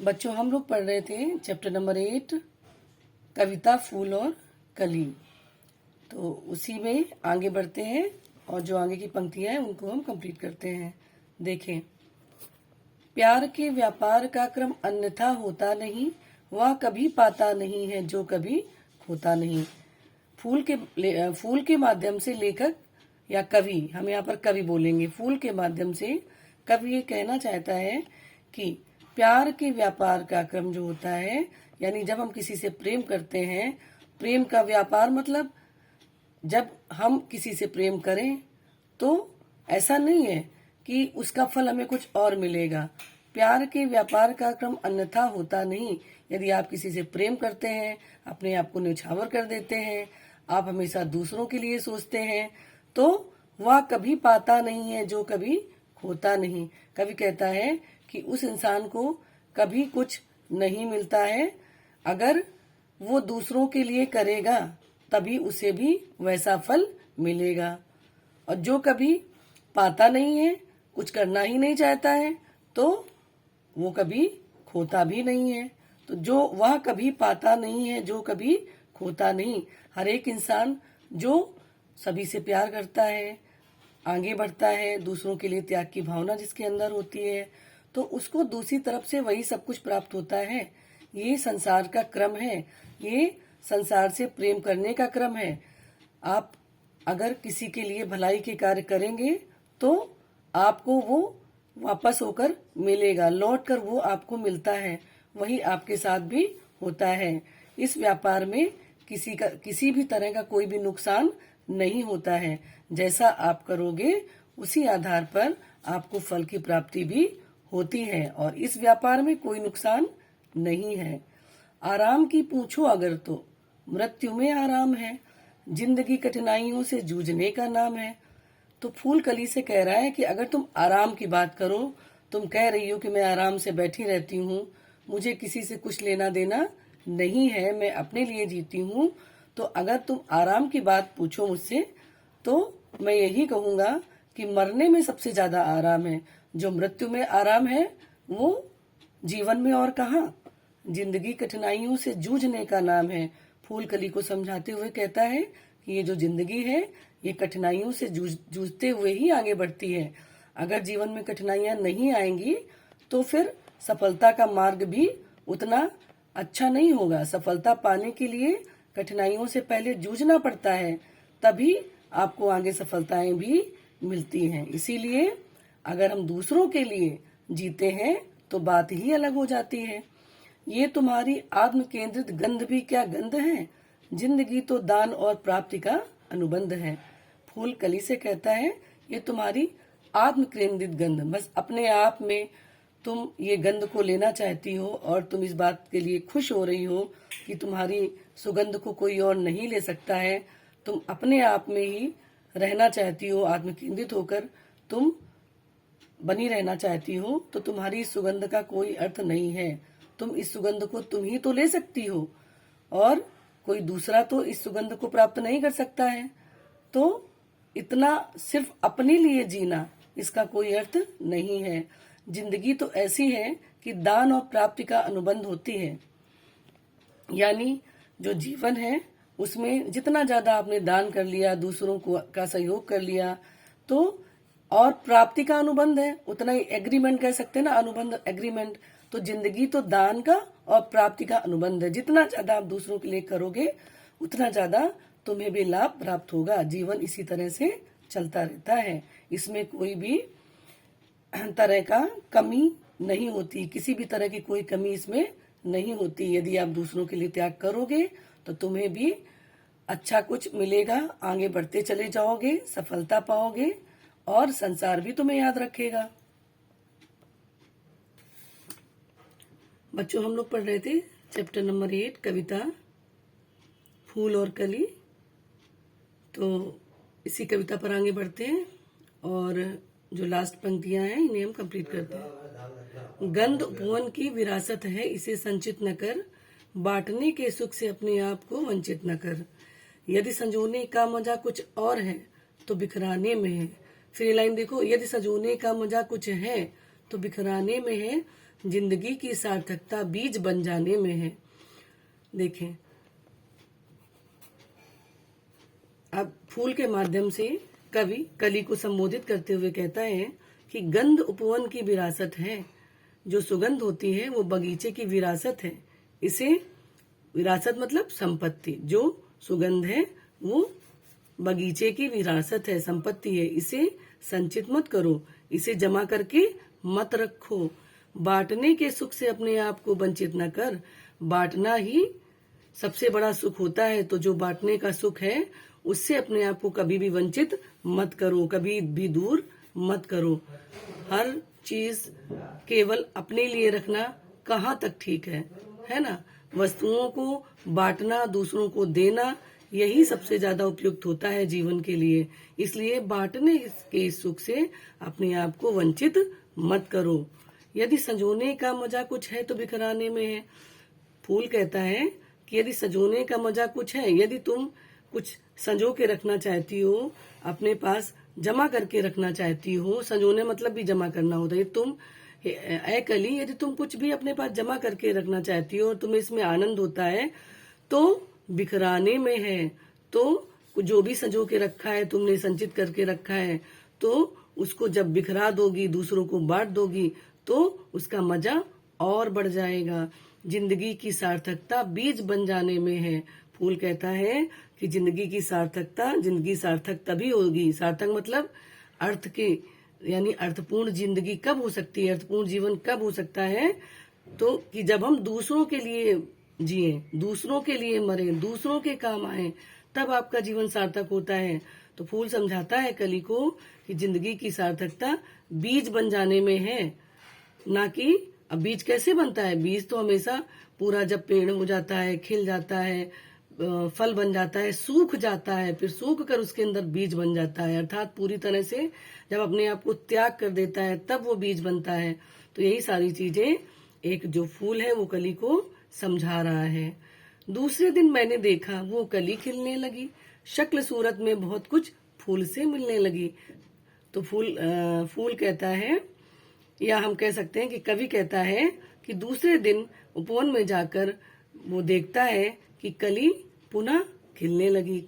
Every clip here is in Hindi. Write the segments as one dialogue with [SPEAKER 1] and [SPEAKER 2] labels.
[SPEAKER 1] बच्चों हम लोग पढ़ रहे थे चैप्टर नंबर 8 कविता फूल और कली। तो उसी में आगे बढ़ते हैं और जो आगे की पंक्तियां हैं उनको हम कंप्लीट करते हैं। देखें, प्यार के व्यापार का क्रम अन्यथा होता नहीं, वह कभी पाता नहीं है जो कभी खोता नहीं। फूल के माध्यम से लेखक या कवि, हम यहाँ पर कवि बोलेंगे, फूल के माध्यम से कवि ये कहना चाहता है कि प्यार के व्यापार का क्रम जो होता है, यानी जब हम किसी से प्रेम करते हैं, प्रेम का व्यापार मतलब जब हम किसी से प्रेम करें तो ऐसा नहीं है कि उसका फल हमें कुछ और मिलेगा। प्यार के व्यापार का क्रम अन्यथा होता नहीं। यदि आप किसी से प्रेम करते हैं, अपने आप को न्यौछावर कर देते हैं, आप हमेशा दूसरों के लिए सोचते हैं, तो वह कभी पाता नहीं है जो कभी खोता नहीं। कवि कहता है कि उस इंसान को कभी कुछ नहीं मिलता है, अगर वो दूसरों के लिए करेगा तभी उसे भी वैसा फल मिलेगा। और जो कभी पाता नहीं है, कुछ करना ही नहीं चाहता है, तो वो कभी खोता भी नहीं है। तो जो वह कभी पाता नहीं है जो कभी खोता नहीं। हर एक इंसान जो सभी से प्यार करता है, आगे बढ़ता है, दूसरों के लिए त्याग की भावना जिसके अंदर होती है, तो उसको दूसरी तरफ से वही सब कुछ प्राप्त होता है। ये संसार का क्रम है, ये संसार से प्रेम करने का क्रम है। आप अगर किसी के लिए भलाई के कार्य करेंगे तो आपको वो वापस होकर मिलेगा, लौट कर वो आपको मिलता है। वही आपके साथ भी होता है। इस व्यापार में किसी भी तरह का कोई भी नुकसान नहीं होता है। जैसा आप करोगे उसी आधार पर आपको फल की प्राप्ति भी होती है और इस व्यापार में कोई नुकसान नहीं है। आराम की पूछो अगर तो मृत्यु में आराम है, जिंदगी कठिनाइयों से जूझने का नाम है। तो फूल कली से कह रहा है कि अगर तुम आराम की बात करो, तुम कह रही हो कि मैं आराम से बैठी रहती हूँ, मुझे किसी से कुछ लेना देना नहीं है, मैं अपने लिए जीती हूँ, तो अगर तुम आराम की बात पूछो मुझसे तो मैं यही कहूँगा कि मरने में सबसे ज्यादा आराम है। जो मृत्यु में आराम है वो जीवन में और कहाँ। जिंदगी कठिनाइयों से जूझने का नाम है। फूल कली को समझाते हुए कहता है कि ये जो जिंदगी है ये कठिनाइयों से जूझते हुए ही आगे बढ़ती है। अगर जीवन में कठिनाइयां नहीं आएंगी तो फिर सफलता का मार्ग भी उतना अच्छा नहीं होगा। सफलता पाने के लिए कठिनाइयों से पहले जूझना पड़ता है, तभी आपको आगे सफलताएं भी मिलती हैं। इसीलिए अगर हम दूसरों के लिए जीते हैं तो बात ही अलग हो जाती है। ये तुम्हारी आत्म केंद्रित गंध भी क्या गंध है, जिंदगी तो दान और प्राप्ति का अनुबंध है। फूल कली से कहता है ये तुम्हारी आत्म केंद्रित गंध, बस अपने आप में तुम ये गंध को लेना चाहती हो और तुम इस बात के लिए खुश हो रही हो कि तुम्हारी सुगंध को कोई और नहीं ले सकता है। तुम अपने आप में ही रहना चाहती हो, आत्म केंद्रित होकर तुम बनी रहना चाहती हो, तो तुम्हारी सुगंध का कोई अर्थ नहीं है। तुम इस सुगंध को तुम ही तो ले सकती हो और कोई दूसरा तो इस सुगंध को प्राप्त नहीं कर सकता है। तो इतना सिर्फ अपने लिए जीना, इसका कोई अर्थ नहीं है। जिंदगी तो ऐसी है कि दान और प्राप्ति का अनुबंध होती है, यानी जो जीवन है उसमें जितना ज्यादा आपने दान कर लिया, दूसरों को का सहयोग कर लिया, तो और प्राप्ति का अनुबंध है, उतना ही एग्रीमेंट कह सकते हैं ना, अनुबंध एग्रीमेंट। तो जिंदगी तो दान का और प्राप्ति का अनुबंध है। जितना ज्यादा आप दूसरों के लिए करोगे उतना ज्यादा तुम्हें भी लाभ प्राप्त होगा। जीवन इसी तरह से चलता रहता है, इसमें कोई भी तरह का कमी नहीं होती, किसी भी तरह की कोई कमी इसमें नहीं होती। यदि आप दूसरों के लिए त्याग करोगे तो तुम्हें भी अच्छा कुछ मिलेगा, आगे बढ़ते चले जाओगे, सफलता पाओगे और संसार भी तुम्हें याद रखेगा। बच्चों हम लोग पढ़ रहे थे चैप्टर नंबर 8 कविता फूल और कली। तो इसी कविता पर आगे बढ़ते हैं और जो लास्ट पंक्तियां हैं इन्हें हम कंप्लीट करते हैं। गंध उपवन की विरासत है, इसे संचित न कर, बांटने के सुख से अपने आप को वंचित न कर। यदि संजोने का मजा कुछ और है तो बिखराने में है। फिर ये लाइन देखो, यदि संजोने का मजा कुछ है तो बिखराने में है, जिंदगी की सार्थकता बीज बन जाने में है। देखें, अब फूल के माध्यम से कवि कली को संबोधित करते हुए कहता है कि गंध उपवन की विरासत है। जो सुगंध होती है वो बगीचे की विरासत है। इसे, विरासत मतलब संपत्ति, जो सुगंध है वो बगीचे की विरासत है, संपत्ति है। इसे संचित मत करो, इसे जमा करके मत रखो। बांटने के सुख से अपने आप को वंचित न कर, बांटना ही सबसे बड़ा सुख होता है। तो जो बांटने का सुख है उससे अपने आप को कभी भी वंचित मत करो, कभी भी दूर मत करो। हर चीज केवल अपने लिए रखना कहाँ तक ठीक है ना। वस्तुओं को बांटना, दूसरों को देना, यही सबसे ज्यादा उपयुक्त होता है जीवन के लिए। इसलिए बांटने के सुख से अपने आप को वंचित मत करो। यदि संजोने का मजा कुछ है तो बिखराने में है। फूल कहता है कि यदि संजोने का मजा कुछ है, यदि तुम कुछ संजो के रखना चाहती हो, अपने पास जमा करके रखना चाहती हो, संजोने मतलब भी जमा करना होता है। तुम ऐ कली, यदि तुम कुछ भी अपने पास जमा करके रखना चाहती हो और तुम्हें इसमें आनंद होता है तो बिखराने में है। तो जो भी संजो के रखा है, तुमने संचित करके रखा है, तो उसको जब बिखरा दोगी, दूसरों को बांट दोगी, तो उसका मजा और बढ़ जाएगा। जिंदगी की सार्थकता बीज बन जाने में है। फूल कहता है कि जिंदगी की सार्थकता, जिंदगी सार्थक तभी होगी। सार्थक मतलब अर्थ के, यानी अर्थपूर्ण जिंदगी कब हो सकती है, अर्थपूर्ण जीवन कब हो सकता है, तो कि जब हम दूसरों के लिए जिए, दूसरों के लिए मरे, दूसरों के काम आए, तब आपका जीवन सार्थक होता है। तो फूल समझाता है कली को कि जिंदगी की सार्थकता बीज बन जाने में है, ना कि अब बीज कैसे बनता है। बीज तो हमेशा पूरा जब पेड़ हो जाता है, खिल जाता है, फल बन जाता है, सूख जाता है, फिर सूख कर उसके अंदर बीज बन जाता है। अर्थात पूरी तरह से जब अपने आप को त्याग कर देता है तब वो बीज बनता है। तो यही सारी चीजें एक जो फूल है वो कली को समझा रहा है। दूसरे दिन मैंने देखा वो कली खिलने लगी, शक्ल सूरत में बहुत कुछ फूल से मिलने लगी। तो फूल कहता है, या हम कह सकते हैं कि कवि कहता है कि दूसरे दिन उपवन में जाकर वो देखता है कि कली पुनः खिलने लगी।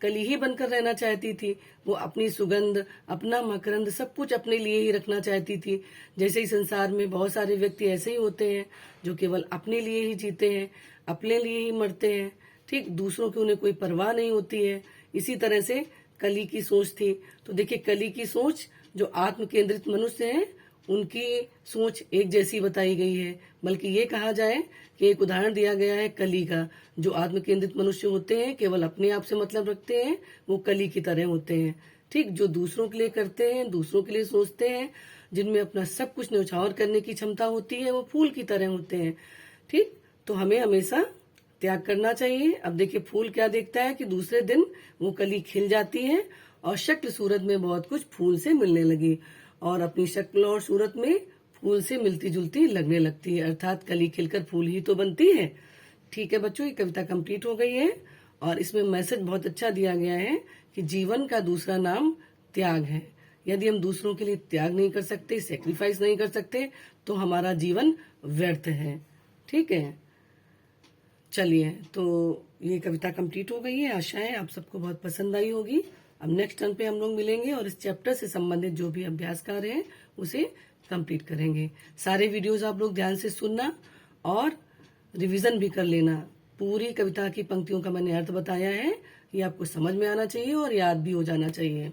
[SPEAKER 1] कली ही बनकर रहना चाहती थी। वो अपनी सुगंध, अपना मकरंद, सब कुछ अपने लिए ही रखना चाहती थी। जैसे ही संसार में बहुत सारे व्यक्ति ऐसे ही होते हैं जो केवल अपने लिए ही जीते हैं, अपने लिए ही मरते हैं। ठीक, दूसरों की उन्हें कोई परवाह नहीं होती है। इसी तरह से कली की सोच थी। तो देखिए, कली की सोच, जो आत्म केंद्रित मनुष्य हैं उनकी सोच एक जैसी बताई गई है। बल्कि ये कहा जाए कि एक उदाहरण दिया गया है कली का। जो आत्म केंद्रित मनुष्य होते हैं, केवल अपने आप से मतलब रखते हैं, वो कली की तरह होते हैं। ठीक, जो दूसरों के लिए करते हैं, दूसरों के लिए सोचते हैं, जिनमें अपना सब कुछ न्यौछावर करने की क्षमता होती है, वो फूल की तरह होते हैं। ठीक, तो हमें हमेशा त्याग करना चाहिए। अब देखिए, फूल क्या देखता है कि दूसरे दिन वो कली खिल जाती है और शक्ल सूरत में बहुत कुछ फूल से मिलने लगी, और अपनी शक्ल और सूरत में फूल से मिलती जुलती लगने लगती है। अर्थात कली खिलकर फूल ही तो बनती है। ठीक है बच्चों, ये कविता कंप्लीट हो गई है और इसमें मैसेज बहुत अच्छा दिया गया है कि जीवन का दूसरा नाम त्याग है। यदि हम दूसरों के लिए त्याग नहीं कर सकते, सेक्रीफाइस नहीं कर सकते, तो हमारा जीवन व्यर्थ है। ठीक है, चलिए, तो ये कविता कंप्लीट हो गई है। आशा है आप सबको बहुत पसंद आई होगी। अब नेक्स्ट टर्न पे हम लोग मिलेंगे और इस चैप्टर से संबंधित जो भी अभ्यास कार्य है उसे कंप्लीट करेंगे। सारे वीडियोस आप लोग ध्यान से सुनना और रिवीजन भी कर लेना। पूरी कविता की पंक्तियों का मैंने अर्थ बताया है, ये आपको समझ में आना चाहिए और याद भी हो जाना चाहिए।